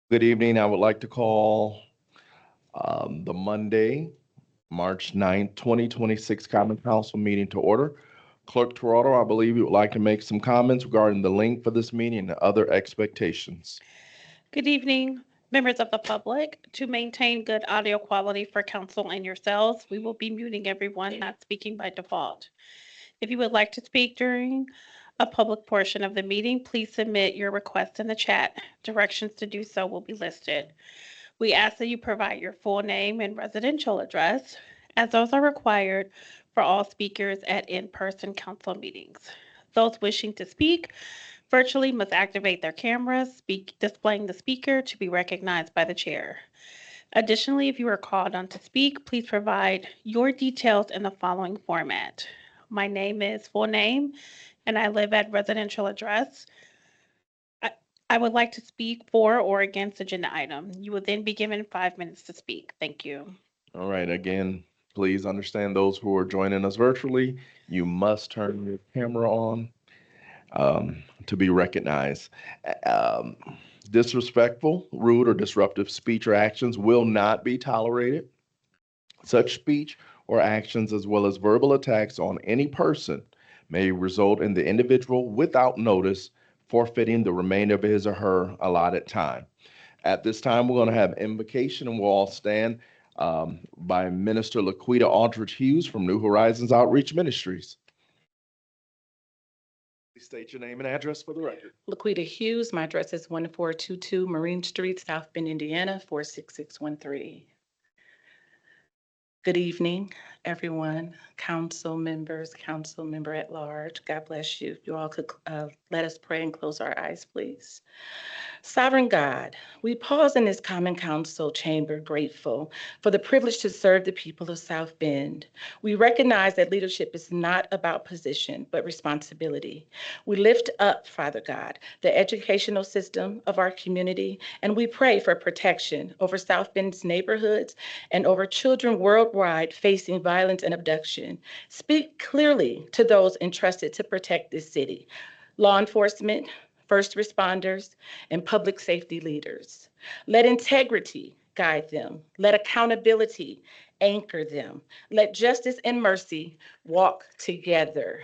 Good evening. I would like to call the Monday, March 9th, 2026 Common Council meeting to order. Clerk Toronto, I believe you would like to make some comments regarding the link for this meeting and other expectations. Good evening, members of the public. To maintain good audio quality for council and yourselves, we will be muting everyone not speaking by default. If you would like to speak during a public portion of the meeting, please submit your request in the chat. Directions to do so will be listed. We ask that you provide your full name and residential address, as those are required for all speakers at in-person council meetings. Those wishing to speak virtually must activate their cameras, displaying the speaker to be recognized by the chair. Additionally, if you are called on to speak, please provide your details in the following format. My name is full name, and I live at residential address. I would like to speak for or against agenda item. You will then be given 5 minutes to speak. Thank you. All right, again, please understand those who are joining us virtually, you must turn your camera on to be recognized. Um, Disrespectful, rude, or disruptive speech or actions will not be tolerated. Such speech or actions, as well as verbal attacks on any person, may result in the individual without notice forfeiting the remainder of his or her allotted time. At this time, we're going to have invocation and we'll all stand by Minister Laquita Aldridge Hughes from New Horizons Outreach Ministries. Please state your name and address for the record. Laquita Hughes, my address is 1422 Marine Street, South Bend, Indiana, 46613. Good evening, everyone, council members, council member at large. God bless you. You all could let us pray and close our eyes, please. Sovereign God, we pause in this common council chamber grateful for the privilege to serve the people of South Bend. We recognize that leadership is not about position, but responsibility. We lift up, Father God, the educational system of our community, and we pray for protection over South Bend's neighborhoods and over children worldwide facing violence and abduction. Speak clearly to those entrusted to protect this city. Law enforcement, first responders, and public safety leaders. Let integrity guide them. Let accountability anchor them. Let justice and mercy walk together.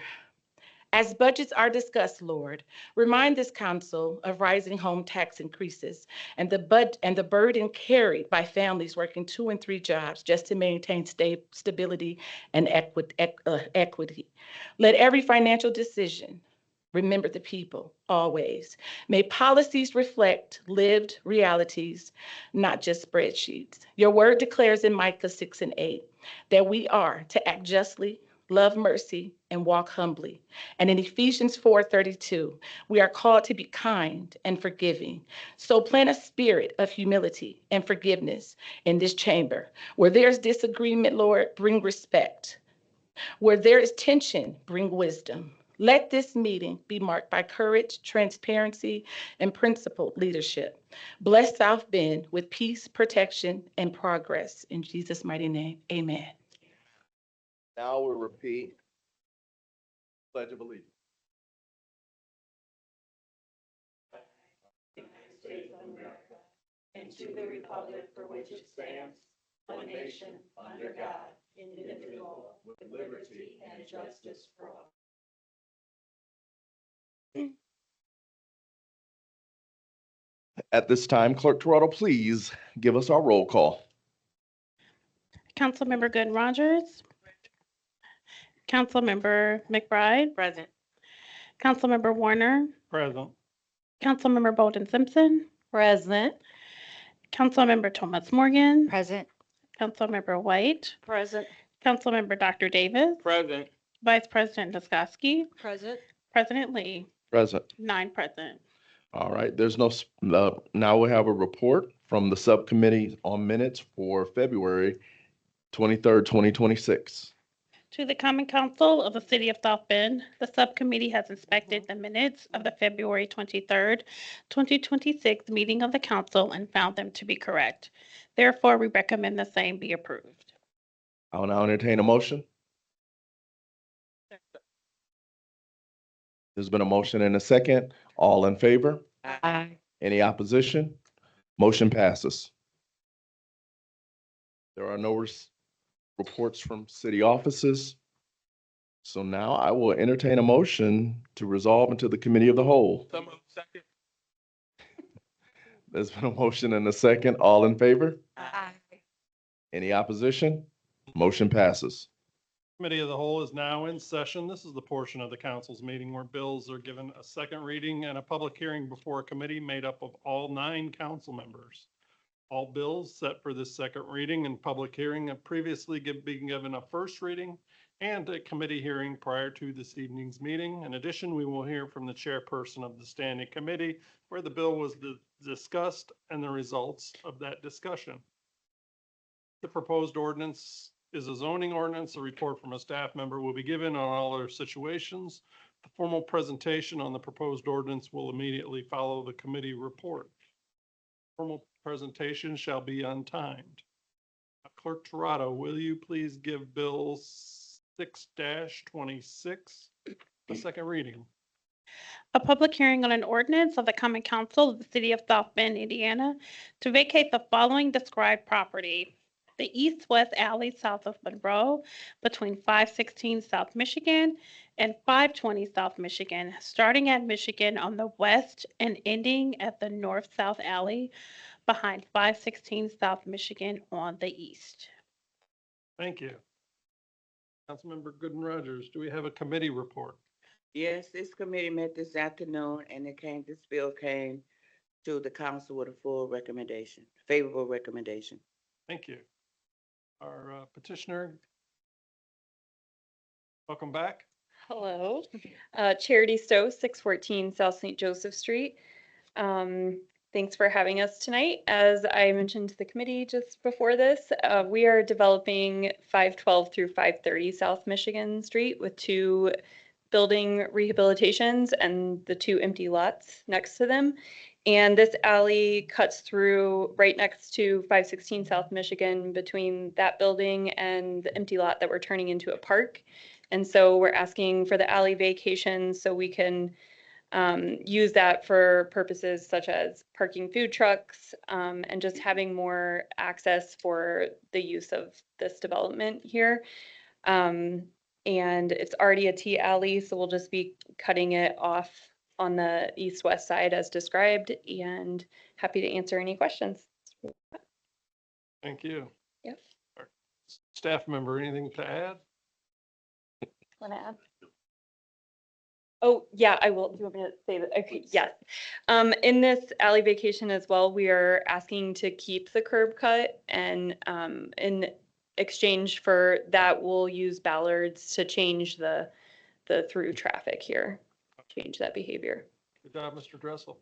As budgets are discussed, Lord, remind this council of rising home tax increases and the burden carried by families working 2 and 3 jobs just to maintain stability and equity. Let every financial decision remember the people always. May policies reflect lived realities, not just spreadsheets. Your word declares in Micah 6 and 8 that we are to act justly, love mercy, and walk humbly. And in Ephesians 4:32, we are called to be kind and forgiving. So plant a spirit of humility and forgiveness in this chamber. Where there's disagreement, Lord, bring respect. Where there is tension, bring wisdom. Let this meeting be marked by courage, transparency, and principled leadership. Bless South Bend with peace, protection, and progress. In Jesus' mighty name, amen. Now we'll repeat Pledge of Allegiance. and to the republic for which it stands, one nation, under God, indivisible, with liberty and justice for all. At this time, Clerk Toronto, please give us our roll call. Councilmember Good Rogers. Councilmember McBride. Present. Councilmember Warner. Present. Councilmember Bolden Simpson. Present. Councilmember Thomas Morgan. Present. Councilmember White. Present. Councilmember Dr. Davis. Present. Vice President Niskoski. Present. President Lee. Present. 9 present. All right, there's no, now we have a report from the Subcommittee on Minutes for February 23rd, 2026. To the Common Council of the City of South Bend, the subcommittee has inspected the minutes of the February 23rd, 2026 meeting of the council and found them to be correct. Therefore, we recommend the same be approved. I will now entertain a motion. There's been a motion and a second. All in favor? Aye. Any opposition? Motion passes. There are no reports from city offices. So now I will entertain a motion to resolve into the Committee of the Whole. So moved. Second. There's been a motion and a second. All in favor? Aye. Any opposition? Motion passes. Committee of the Whole is now in session. This is the portion of the council's meeting where bills are given a second reading and a public hearing before a committee made up of all 9 council members. All bills set for this second reading and public hearing have previously been given a first reading and a committee hearing prior to this evening's meeting. In addition, we will hear from the chairperson of the standing committee where the bill was discussed and the results of that discussion. The proposed ordinance is a zoning ordinance. A report from a staff member will be given on all other situations. The formal presentation on the proposed ordinance will immediately follow the committee report. Formal presentation shall be untimed. Clerk Toronto, will you please give Bill 6-26 a second reading? A public hearing on an ordinance of the Common Council of the City of South Bend, Indiana, to vacate the following described property: the east-west alley south of Monroe between 516 South Michigan and 520 South Michigan, starting at Michigan on the west and ending at the north-south alley behind 516 South Michigan on the east. Thank you. Councilmember Gooden Rogers, do we have a committee report? Yes, this committee met this afternoon and this bill came to the council with a full recommendation, favorable recommendation. Thank you. Our petitioner, welcome back. Hello. Charity Stowe, 614 South St. Joseph Street. Thanks for having us tonight. As I mentioned to the committee just before this, we are developing 512 through 530 South Michigan Street with 2 building rehabilitations and the 2 empty lots next to them. And this alley cuts through right next to 516 South Michigan between that building and the empty lot that we're turning into a park. And so we're asking for the alley vacation so we can use that for purposes such as parking food trucks and just having more access for the use of this development here. And it's already a T alley, so we'll just be cutting it off on the east-west side as described, and happy to answer any questions. Thank you. Yep. Staff member, anything to add? Want to add? Oh, yeah, I will. Do you want me to say that? Okay, yes. In this alley vacation as well, we are asking to keep the curb cut, and in exchange for that, we'll use ballards to change the through traffic here, change that behavior. Good job, Mr. Dressel.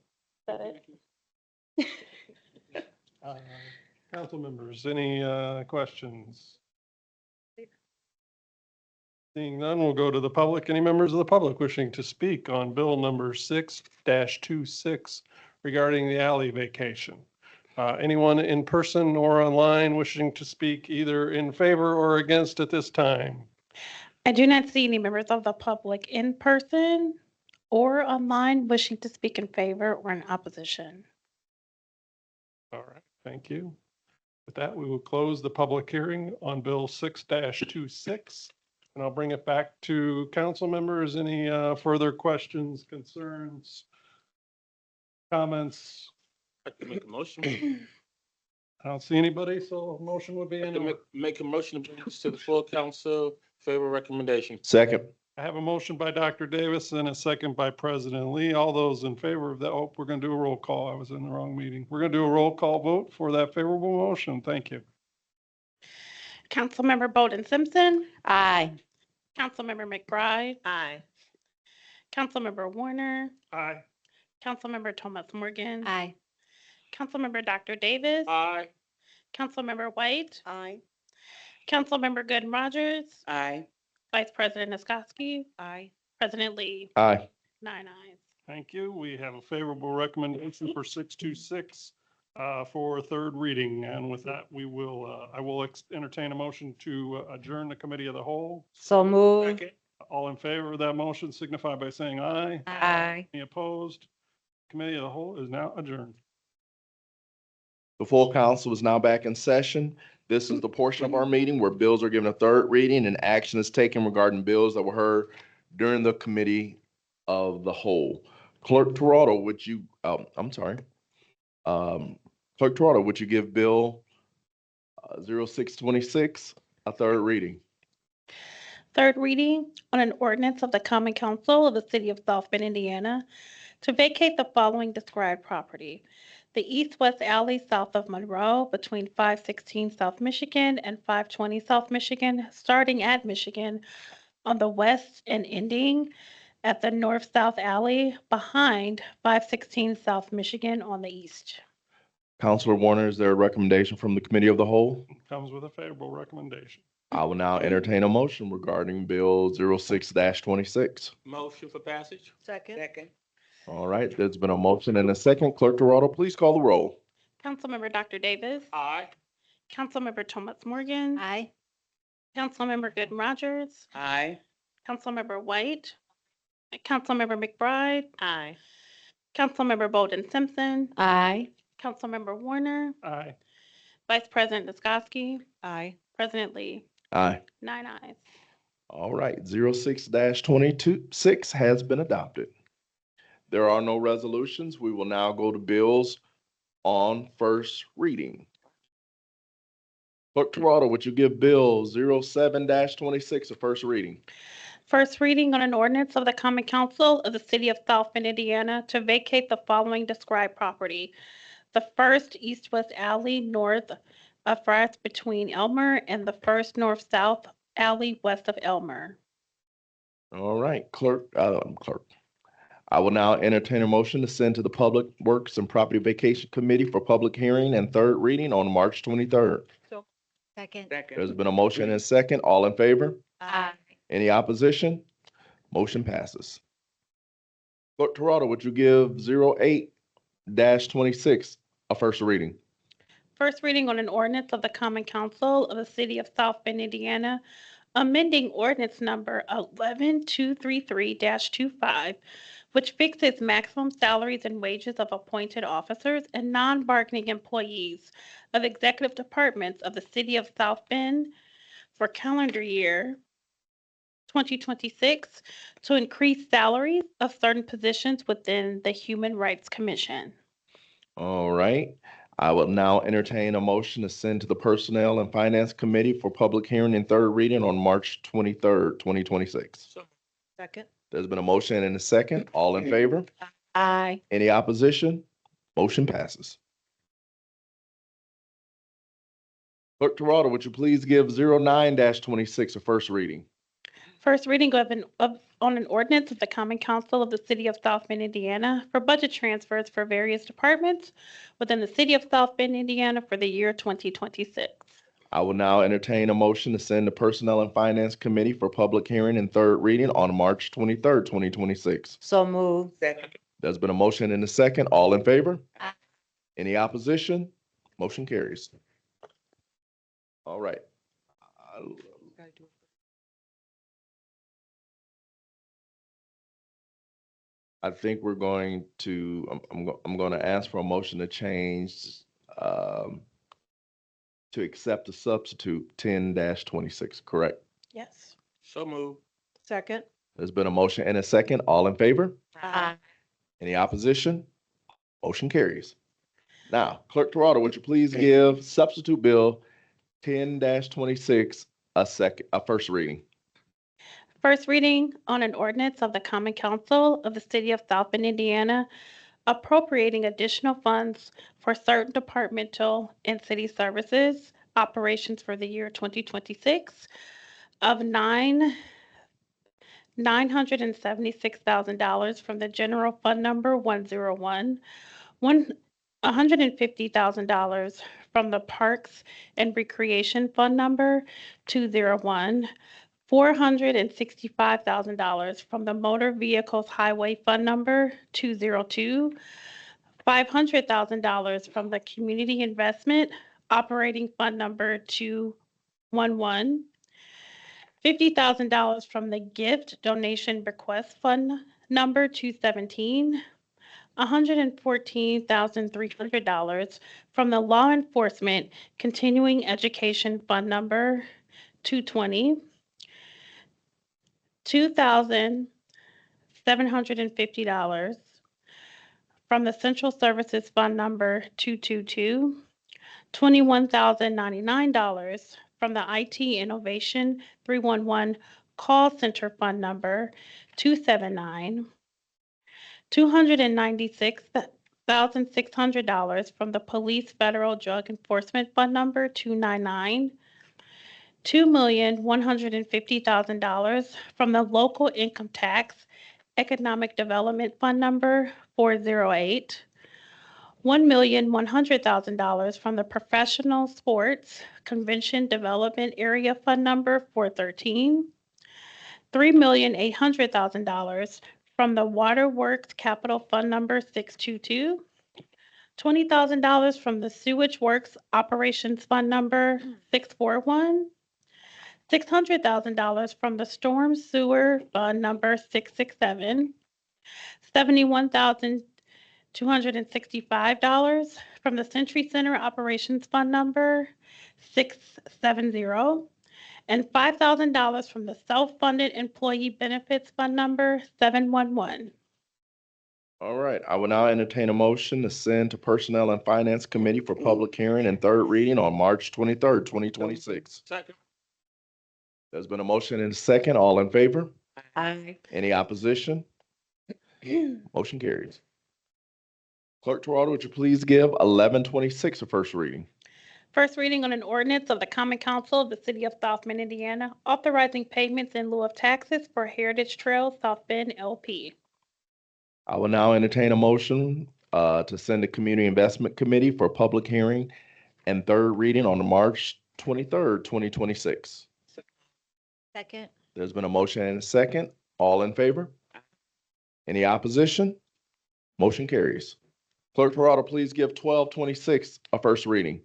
Is that it? Council members, any questions? Seeing none, we'll go to the public. Any members of the public wishing to speak on bill number 6-26 regarding the alley vacation? Anyone in person or online wishing to speak either in favor or against at this time? I do not see any members of the public in person or online wishing to speak in favor or in opposition. All right. Thank you. With that, we will close the public hearing on Bill 6-26. And I'll bring it back to council members. Any further questions, concerns, comments? I can make a motion. I don't see anybody, so a motion would be I in can order. make a motion to bring this to the full council, favor recommendation. Second. I have a motion by Dr. Davis and a second by President Lee. All those in favor of that, oh, we're going to do a roll call. I was in the wrong meeting. We're going to do a roll call vote for that favorable motion. Thank you. Councilmember Bolden Simpson, Aye. Councilmember McBride, Aye. Councilmember Warner, Aye. Councilmember Thomas Morgan, Aye. Councilmember Dr. Davis, Aye. Councilmember White, Aye. Councilmember Gooden Rogers, Aye. Vice President Niskoski, Aye. President Lee, Aye. 9 ayes. Thank you. We have a favorable recommendation for 626 for third reading. And with that, we will, I will entertain a motion to adjourn the committee of the whole. So move. Second. All in favor of that motion signify by saying aye. Aye. Any opposed? Committee of the whole is now adjourned. The full council is now back in session. This is the portion of our meeting where bills are given a third reading and action is taken regarding bills that were heard during the committee of the whole. Clerk Toronto, would you, Clerk Toronto, would you give Bill 0626 a third reading? Third reading on an ordinance of the Common Council of the City of South Bend, Indiana, to vacate the following described property: the east-west alley south of Monroe between 516 South Michigan and 520 South Michigan, starting at Michigan on the west and ending at the north-south alley behind 516 South Michigan on the east. Counselor Warner, is there a recommendation from the committee of the whole? Comes with a favorable recommendation. I will now entertain a motion regarding Bill 06-26. Motion for passage. Second. Second. All right, there's been a motion and a second. Clerk Toronto, please call the roll. Councilmember Dr. Davis, Aye. Councilmember Thomas Morgan, Aye. Councilmember Gooden Rogers, Aye. Councilmember White, Councilmember McBride, Aye. Councilmember Bolden Simpson, Aye. Councilmember Warner, Aye. Vice President Niskoski, Aye. President Lee, Aye. 9 ayes. All right, 06-26 has been adopted. There are no resolutions. We will now go to bills on first reading. Clerk Toronto, would you give Bill 07-26 a first reading? First reading on an ordinance of the Common Council of the City of South Bend, Indiana, to vacate the following described property: the first east-west alley north of Fry's between Elmer and the first north-south alley west of Elmer. All right, Clerk. I will now entertain a motion to send to the Public Works and Property Vacation Committee for public hearing and third reading on March 23rd. Second. There's Second. been a motion and a second. All in favor? Aye. Any opposition? Motion passes. Clerk Toronto, would you give 08-26 a first reading? First reading on an ordinance of the Common Council of the City of South Bend, Indiana, amending ordinance number 11233-25, which fixes maximum salaries and wages of appointed officers and non-bargaining employees of executive departments of the City of South Bend for calendar year 2026 to increase salaries of certain positions within the Human Rights Commission. All right. I will now entertain a motion to send to the Personnel and Finance Committee for public hearing and third reading on March 23rd, 2026. So Second. There's been a motion and a second. All in favor? Aye. Any opposition? Motion passes. Clerk Toronto, would you please give 09-26 a first reading? First reading on an ordinance of the Common Council of the City of South Bend, Indiana for budget transfers for various departments within the City of South Bend, Indiana for the year 2026. I will now entertain a motion to send the Personnel and Finance Committee for public hearing and third reading on March 23rd, 2026. So move. Second. There's been a motion and a second. All in favor? Aye. Any opposition? Motion carries. All right. I think we're going to, I'm going to ask for a motion to change um, to accept the substitute 10-26, correct? Yes. So move. Second. There's been a motion and a second. All in favor? Aye. Any opposition? Motion carries. Now, Clerk Toronto, would you please give substitute bill 10-26 a first reading? First reading on an ordinance of the Common Council of the City of South Bend, Indiana, appropriating additional funds for certain departmental and city services operations for the year 2026 of $976,000 from the general fund number 101, $150,000 from the Parks and Recreation Fund number 201, $465,000 from the Motor Vehicles Highway Fund number 202, $500,000 from the Community Investment Operating Fund number 211, $50,000 from the Gift Donation Request Fund number 217, $114,300 from the Law Enforcement Continuing Education Fund number 220, $2,750 from the Central Services Fund number 222, $21,099 from the IT Innovation 311 Call Center Fund number 279, $296,600 from the Police Federal Drug Enforcement Fund number 299, $2,150,000 from the Local Income Tax Economic Development Fund number 408, $1,100,000 from the Professional Sports Convention Development Area Fund number 413, $3,800,000 from the Waterworks Capital Fund number 622, $20,000 from the Sewage Works Operations Fund number 641, $600,000 from the Storm Sewer Fund number 667, $71,265 from the Century Center Operations Fund number 670, and $5,000 from the Self-Funded Employee Benefits Fund number 711. All right, I will now entertain a motion to send to Personnel and Finance Committee for public hearing and third reading on March 23rd, 2026. Second. There's been a motion and a second. All in favor? Aye. Any opposition? Motion carries. Clerk Toronto, would you please give 11-26 a first reading? First reading on an ordinance of the Common Council of the City of South Bend, Indiana, authorizing payments in lieu of taxes for Heritage Trails South Bend LP. I will now entertain a motion to send to Community Investment Committee for public hearing and third reading on March 23rd, 2026. Second. There's been a motion and a second. All in favor? Any opposition? Motion carries. Clerk Toronto, please give 12-26 a first reading.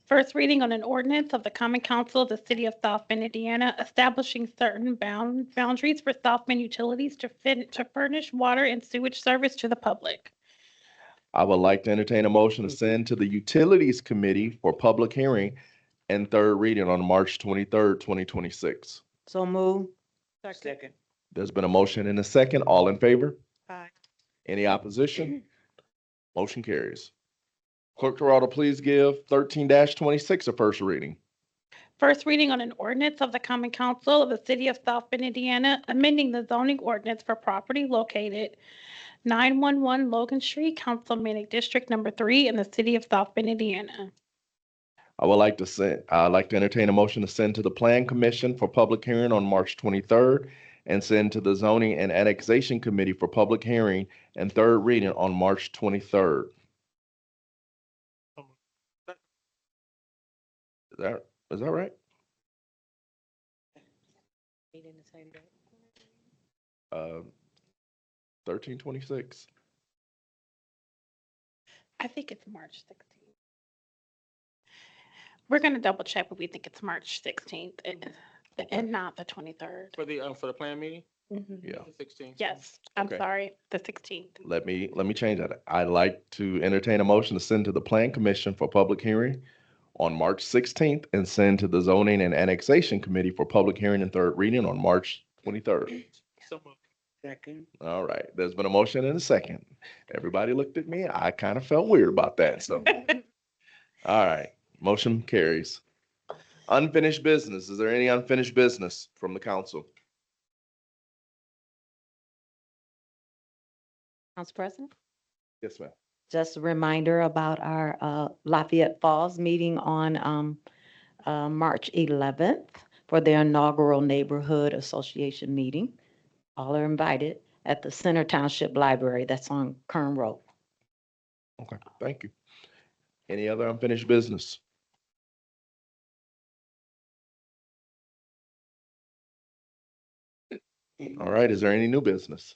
First reading on an ordinance of the Common Council of the City of South Bend, Indiana, establishing certain boundaries for South Bend Utilities to furnish water and sewage service to the public. I would like to entertain a motion to send to the Utilities Committee for public hearing and third reading on March 23rd, 2026. So move. Second. There's been a motion and a second. All in favor? Aye. Any opposition? Motion carries. Clerk Toronto, please give 13-26 a first reading. First reading on an ordinance of the Common Council of the City of South Bend, Indiana, amending the zoning ordinance for property located 911 Logan Street, Councilmanic District Number 3 in the City of South Bend, Indiana. I'd like to entertain a motion to send to the Plan Commission for public hearing on March 23rd and send to the Zoning and Annexation Committee for public hearing and third reading on March 23rd. Is that right? 13-26. I think it's March 16th. We're going to double check, but we think it's March 16th and not the 23rd. For the plan meeting? Yeah. 16. Yes, I'm Okay. sorry, the 16th. Let me change that. I'd like to entertain a motion to send to the Plan Commission for public hearing on March 16th and send to the Zoning and Annexation Committee for public hearing and third reading on March 23rd. So moved. Second. All right, there's been a motion and a second. Everybody looked at me. I kind of felt weird about that, so. All right, motion carries. Unfinished business. Is there any unfinished business from the council? Council President? Yes, ma'am. Just a reminder about our Lafayette Falls meeting on March 11th for their inaugural Neighborhood Association meeting. All are invited at the Center Township Library. That's on Kern Road. Okay, thank you. Any other unfinished business? All right, is there any new business?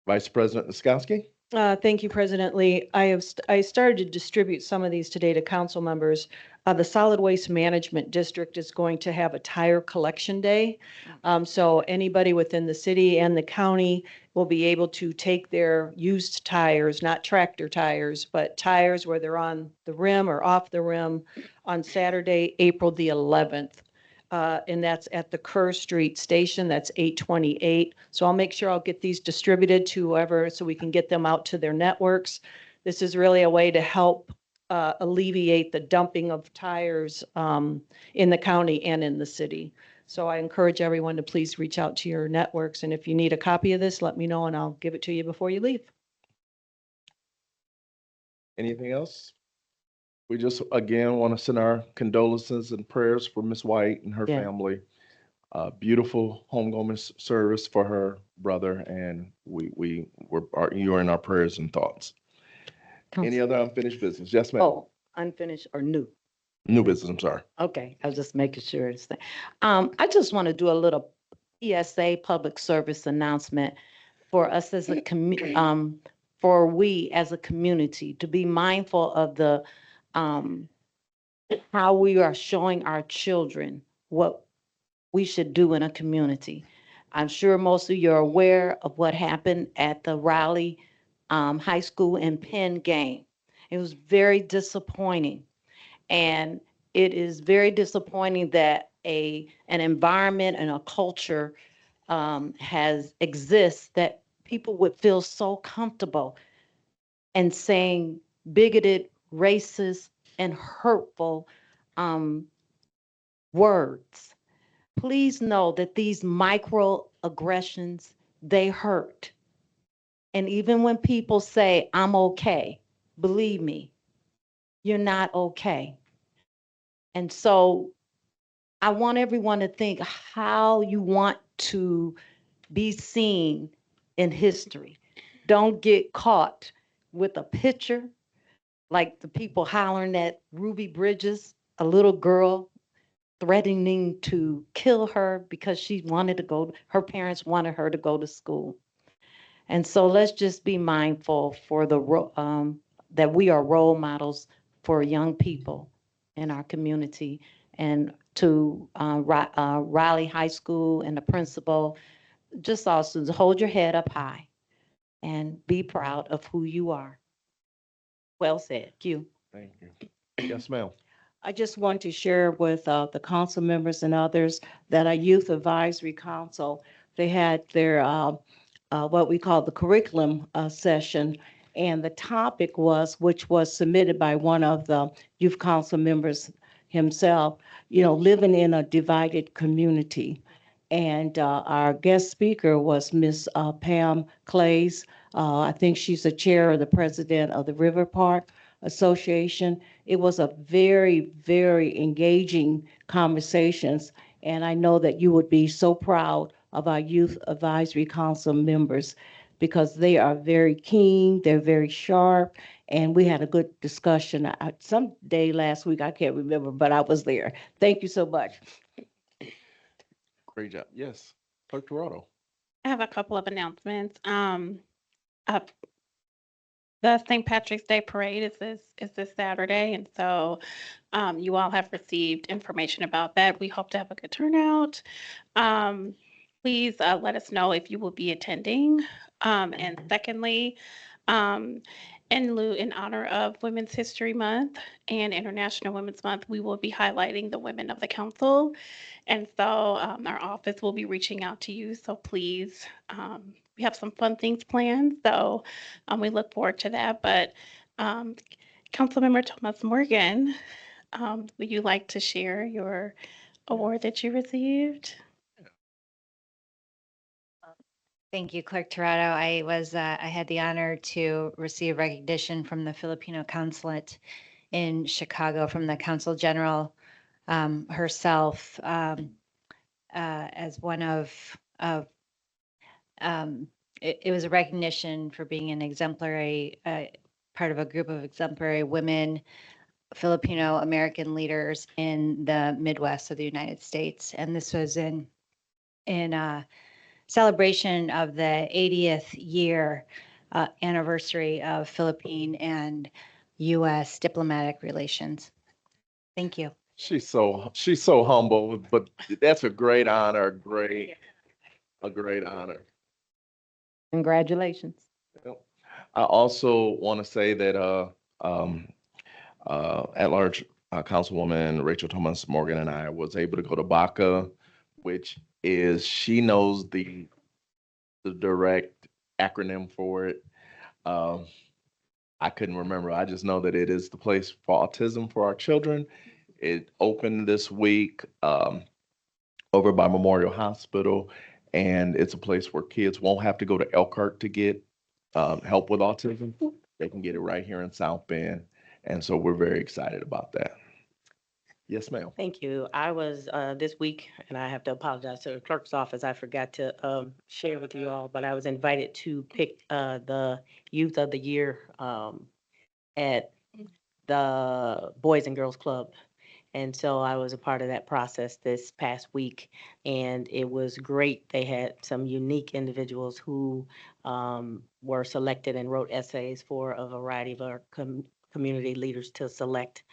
Vice President Niskowski? Thank you, President Lee. I started to distribute some of these today to council members. The Solid Waste Management District is going to have a tire collection day. So anybody within the city and the county will be able to take their used tires, not tractor tires, but tires where they're on the rim or off the rim on Saturday, April the 11th. And that's at the Kerr Street Station. That's 828. So I'll make sure I'll get these distributed to whoever so we can get them out to their networks. This is really a way to help alleviate the dumping of tires in the county and in the city. So I encourage everyone to please reach out to your networks. And if you need a copy of this, let me know and I'll give it to you before you leave. Anything else? We just, again, want to send our condolences and prayers for Miss White and her Yeah. family. Beautiful homegoing service for her brother, and you're in our prayers and thoughts. Any other unfinished business? Yes, ma'am. Oh, unfinished or new? New business, I'm sorry. Okay, I was just making sure. I just want to do a little PSA, public service announcement for us as a for we as a community to be mindful of the how we are showing our children what we should do in a community. I'm sure most of you are aware of what happened at the Raleigh High School and Penn game. It was very disappointing. And it is very disappointing that an environment and a culture exists that people would feel so comfortable and saying bigoted, racist, and hurtful words. Please know that these microaggressions, they hurt. And even when people say, I'm okay, believe me, you're not okay. And so I want everyone to think how you want to be seen in history. Don't get caught with a picture like the people hollering at Ruby Bridges, a little girl threatening to kill her because she wanted to go, her parents wanted her to go to school. And so let's just be mindful for that we are role models for young people in our community, and to Raleigh High School and the principal, just also hold your head up high and be proud of who you are. Well said. Q. Thank you. Yes, ma'am. I just want to share with the council members and others that our Youth Advisory Council, they had their what we call the curriculum session, and the topic was, which was submitted by one of the youth council members himself, living in a divided community. And our guest speaker was Miss Pam Clays. I think she's the chair or the president of the River Park Association. It was a very, very engaging conversations, and I know that you would be so proud of our Youth Advisory Council members because they are very keen, they're very sharp, and we had a good discussion. Some day last week, I can't remember, but I was there. Thank you so much. Great job. Yes. Clerk Toronto. I have a couple of announcements. The St. Patrick's Day Parade is this Saturday, and so you all have received information about that. We hope to have a good turnout. please let us know if you will be attending. And secondly, in honor of Women's History Month and International Women's Month, we will be highlighting the women of the council. And so our office will be reaching out to you. So please, we have some fun things planned. So we look forward to that. But Councilmember Thomas Morgan, would you like to share your award that you received? Thank you, Clerk Torado. I had the honor to receive recognition from the Filipino Consulate in Chicago from the Consul General herself as one of it was a recognition for being an exemplary part of a group of exemplary women, Filipino American leaders in the Midwest of the United States. And this was in celebration of the 80th year anniversary of Philippine and U.S. diplomatic relations. Thank you. She's so humble, but that's a great honor, a great honor. Congratulations. Yep. I also want to say that at-large Councilwoman Rachel Thomas Morgan and I was able to go to BACA, which is, she knows the direct acronym for it. I couldn't remember. I just know that it is the place for autism for our children. It opened this week over by Memorial Hospital, and it's a place where kids won't have to go to Elkhart to get help with autism. They can get it right here in South Bend, and so we're very excited about that. Yes, ma'am. Thank you. I was this week, and I have to apologize to the clerk's office. I forgot to share with you all, but I was invited to pick the Youth of the Year at the Boys and Girls Club. And so I was a part of that process this past week, and it was great. They had some unique individuals who were selected and wrote essays for a variety of our community leaders to select.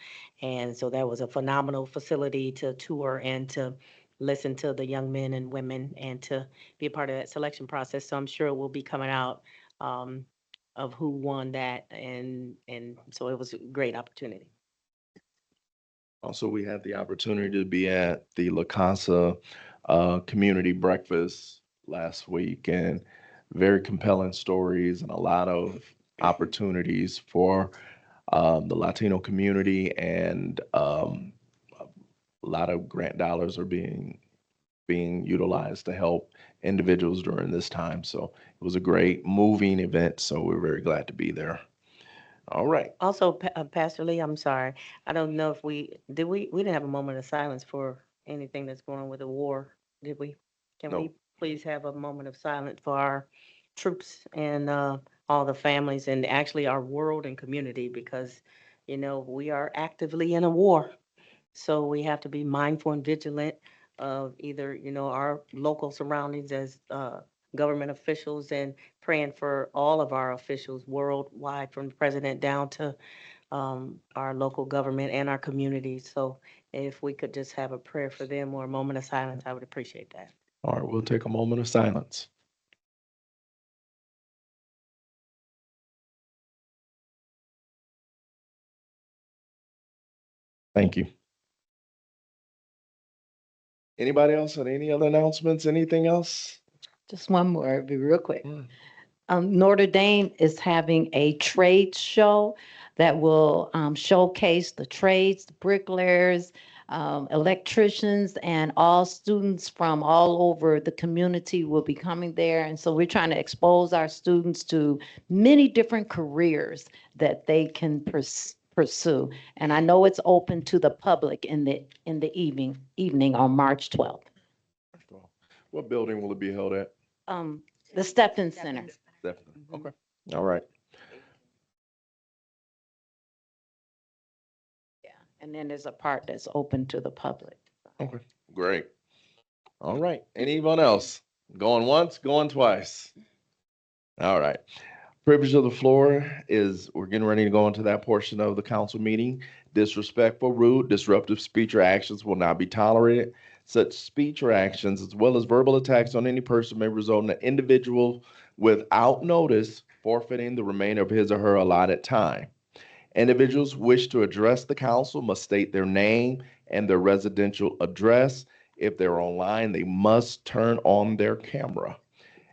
And so that was a phenomenal facility to tour and to listen to the young men and women and to be a part of that selection process. So I'm sure it will be coming out of who won that. And so it was a great opportunity. Also, we had the opportunity to be at the La Casa community breakfast last week, and very compelling stories and a lot of opportunities for the Latino community, and a lot of grant dollars are being utilized to help individuals during this time. So it was a great moving event. So we're very glad to be there. All right. Also, Pastor Lee, I'm sorry. I don't know if we didn't have a moment of silence for anything that's going on with the war, did we? Can No. we please have a moment of silence for our troops and all the families and actually our world and community, because, you know, we are actively in a war. So we have to be mindful and vigilant of either, you know, our local surroundings as government officials, and praying for all of our officials worldwide, from the president down to our local government and our communities. So if we could just have a prayer for them or a moment of silence, I would appreciate that. All right, we'll take a moment of silence. Thank you. Anybody else had any other announcements? Anything else? Just one more, it'll be real quick. Mm. Notre Dame is having a trade show that will showcase the trades, the bricklayers, electricians, and all students from all over the community will be coming there. And so we're trying to expose our students to many different careers that they can pursue. And I know it's open to the public in the evening on March 12th. What building will it be held at? The Stephen Center. Definitely. Okay. All right. Yeah, and then there's a part that's open to the public. Okay. Great. All right. Anyone else? Going once, going twice. All right. Privilege of the floor is, we're getting ready to go into that portion of the council meeting. Disrespectful, rude, disruptive speech or actions will not be tolerated. Such speech or actions, as well as verbal attacks on any person, may result in an individual without notice forfeiting the remainder of his or her allotted time. Individuals who wish to address the council must state their name and their residential address. If they're online, they must turn on their camera.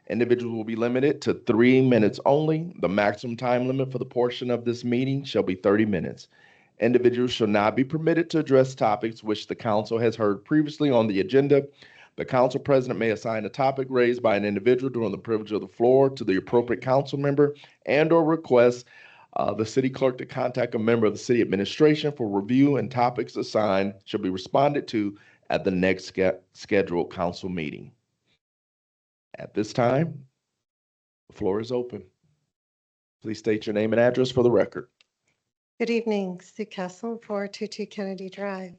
Individuals will be limited to 3 minutes only. The maximum time limit for the portion of this meeting shall be 30 minutes. Individuals shall not be permitted to address topics which the council has heard previously on the agenda. The council president may assign a topic raised by an individual during the privilege of the floor to the appropriate council member and/or request the city clerk to contact a member of the city administration for review, and topics assigned shall be responded to at the next scheduled council meeting. At this time, the floor is open. Please state your name and address for the record. Good evening, Sue Kessel, 422 Kennedy Drive.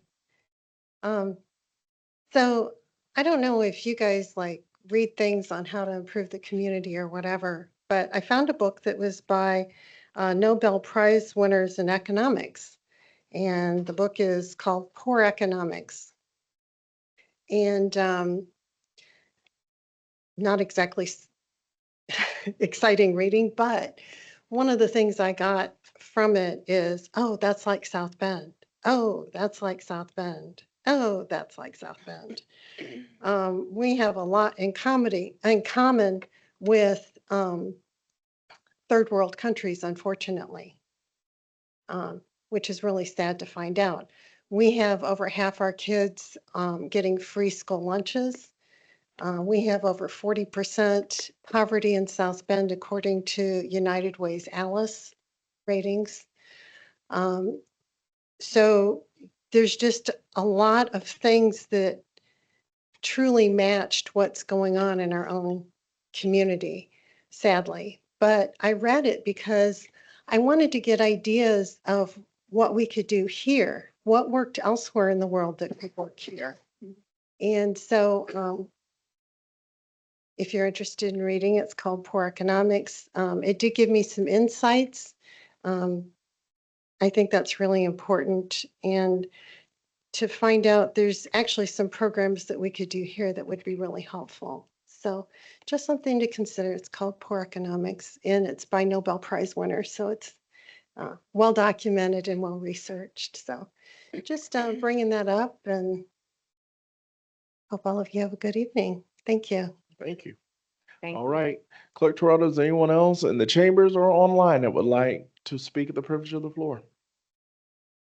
So I don't know if you guys like read things on how to improve the community or whatever, but I found a book that was by Nobel Prize winners in economics. And the book is called Poor Economics. And not exactly exciting reading, but one of the things I got from it is, oh, that's like South Bend. Oh, that's like South Bend. Oh, that's like South Bend. We have a lot in common with third world countries, unfortunately, which is really sad to find out. We have over half our kids getting free school lunches. We have over 40% poverty in South Bend, according to United Way's Alice ratings. So there's just a lot of things that truly matched what's going on in our own community, sadly. But I read it because I wanted to get ideas of what we could do here, what worked elsewhere in the world that could work here. And so if you're interested in reading, it's called Poor Economics. It did give me some insights. I think that's really important. And to find out, there's actually some programs that we could do here that would be really helpful. So just something to consider. It's called Poor Economics, and it's by Nobel Prize winners. So it's well documented and well researched. So just bringing that up, and hope all of you have a good evening. Thank you. Thank you. Thank All you. right. Clerk Toronto, is there anyone else in the chambers or online that would like to speak at the privilege of the floor?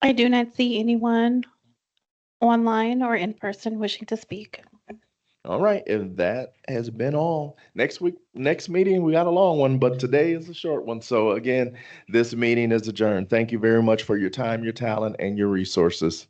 I do not see anyone online or in person wishing to speak. All right. If that has been all, next meeting, we got a long one, but today is a short one. So again, this meeting is adjourned. Thank you very much for your time, your talent, and your resources.